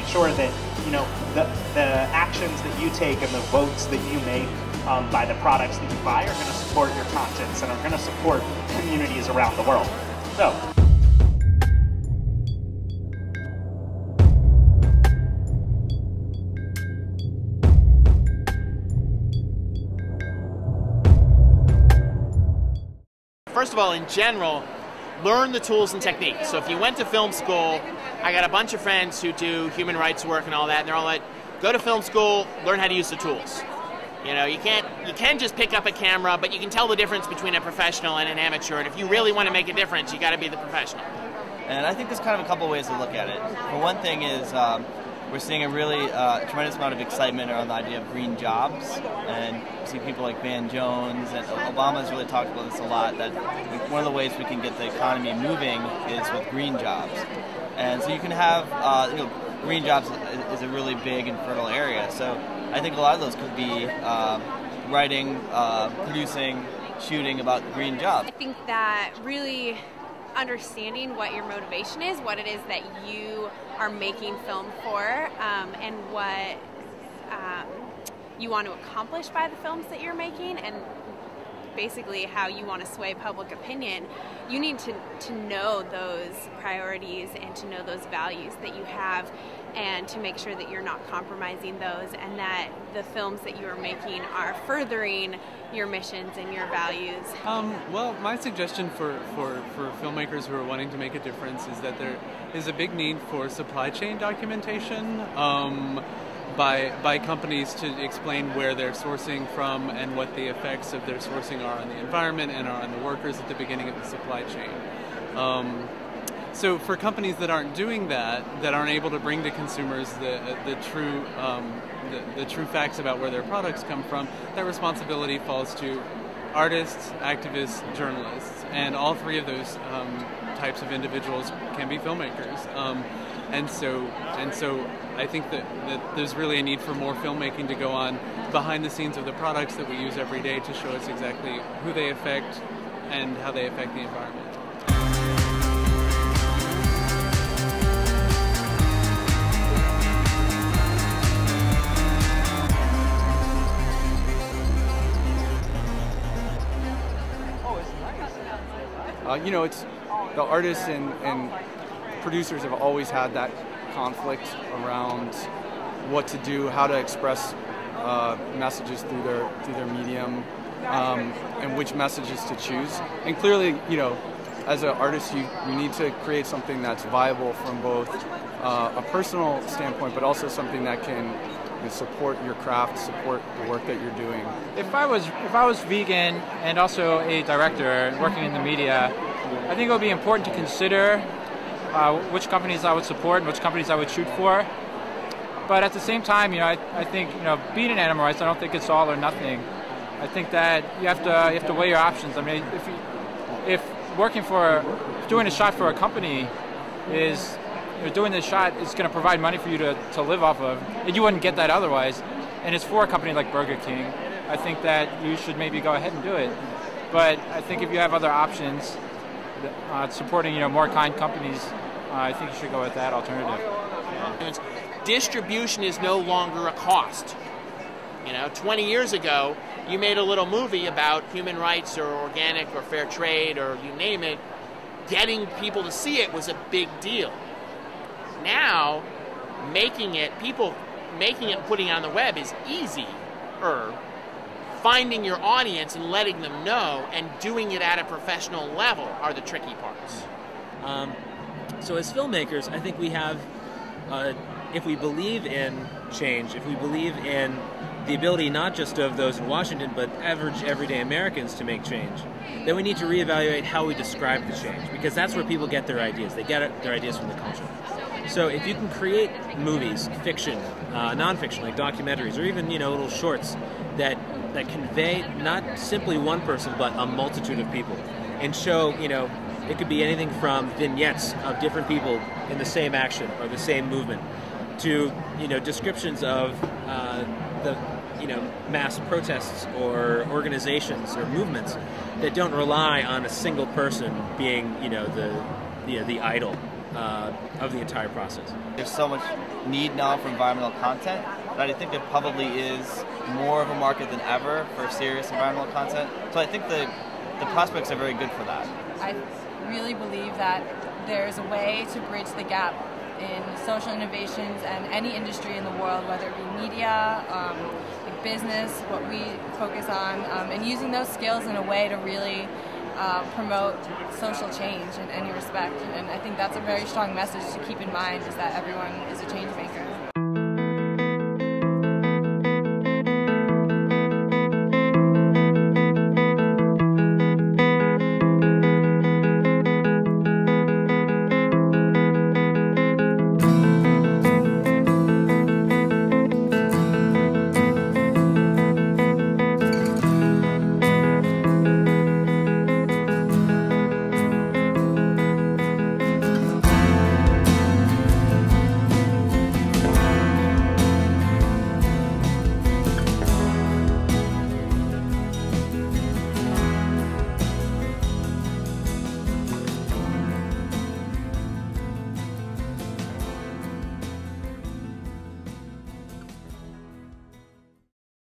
make sure that, you know, the actions that you take and the votes that you make by the products that you buy are going to support your conscience and are going to support communities around the world. So. First of all, in general, learn the tools and techniques. So if you went to film school, I got a bunch of friends who do human rights work and all that, and they're all like, go to film school, learn how to use the tools. You know, you can just pick up a camera, but you can tell the difference between a professional and an amateur, and if you really want to make a difference, you got to be the professional. And I think there's kind of a couple ways to look at it. For one thing is, we're seeing a really tremendous amount of excitement around the idea of green jobs, and we see people like Van Jones, and Obama's really talked about this a lot, that one of the ways we can get the economy moving is with green jobs. And so you can have, you know, green jobs is a really big and fertile area, so I think a lot of those could be writing, producing, shooting about green jobs. I think that really understanding what your motivation is, what it is that you are making film for, and what you want to accomplish by the films that you're making, and basically how you want to sway public opinion, you need to know those priorities and to know those values that you have, and to make sure that you're not compromising those, and that the films that you are making are furthering your missions and your values. Well, my suggestion for filmmakers who are wanting to make a difference is that there is a big need for supply chain documentation by companies to explain where they're sourcing from and what the effects of their sourcing are on the environment and on the workers at the beginning of the supply chain. So for companies that aren't doing that, that aren't able to bring to consumers the true facts about where their products come from, that responsibility falls to artists, activists, journalists, and all three of those types of individuals can be filmmakers. And so I think that there's really a need for more filmmaking to go on behind the scenes of the products that we use every day to show us exactly who they affect and how they affect the environment. You know, it's the artists and producers have always had that conflict around what to do, how to express messages through their medium, and which messages to choose. And clearly, you know, as an artist, you need to create something that's viable from both a personal standpoint, but also something that can support your craft, support the work that you're doing. If I was vegan and also a director working in the media, I think it would be important to consider which companies I would support and which companies I would shoot for. But at the same time, you know, I think, you know, being an animal rights, I don't think it's all or nothing. I think that you have to weigh your options. I mean, if doing a shot for a company is, you know, doing this shot is going to provide money for you to live off of, and you wouldn't get that otherwise, and it's for a company like Burger King, I think that you should maybe go ahead and do it. But I think if you have other options, supporting, you know, more kind companies, I think you should go with that alternative. Distribution is no longer a cost. You know, 20 years ago, you made a little movie about human rights or organic or fair trade or you name it. Getting people to see it was a big deal. Now, making it and putting it on the web is easier. Finding your audience and letting them know and doing it at a professional level are the tricky parts. So as filmmakers, I think we have, if we believe in change, if we believe in the ability not just of those in Washington, but average, everyday Americans to make change, then we need to reevaluate how we describe the change, because that's where people get their ideas. They get their ideas from the culture. So if you can create movies, fiction, nonfiction, like documentaries, or even, you know, little shorts that convey not simply one person, but a multitude of people, and show, you know, it could be anything from vignettes of different people in the same action or the same movement, to, you know, descriptions of the, you know, mass protests or organizations or movements that don't rely on a single person being, you know, the idol. of the entire process. There's so much need now for environmental content that I think there probably is more of a market than ever for serious environmental content. So I think the prospects are very good for that. I really believe that there's a way to bridge the gap in social innovations and any industry in the world, whether it be media, like business, what we focus on, and using those skills in a way to really promote social change in any respect. And I think that's a very strong message to keep in mind, is that everyone is a change maker.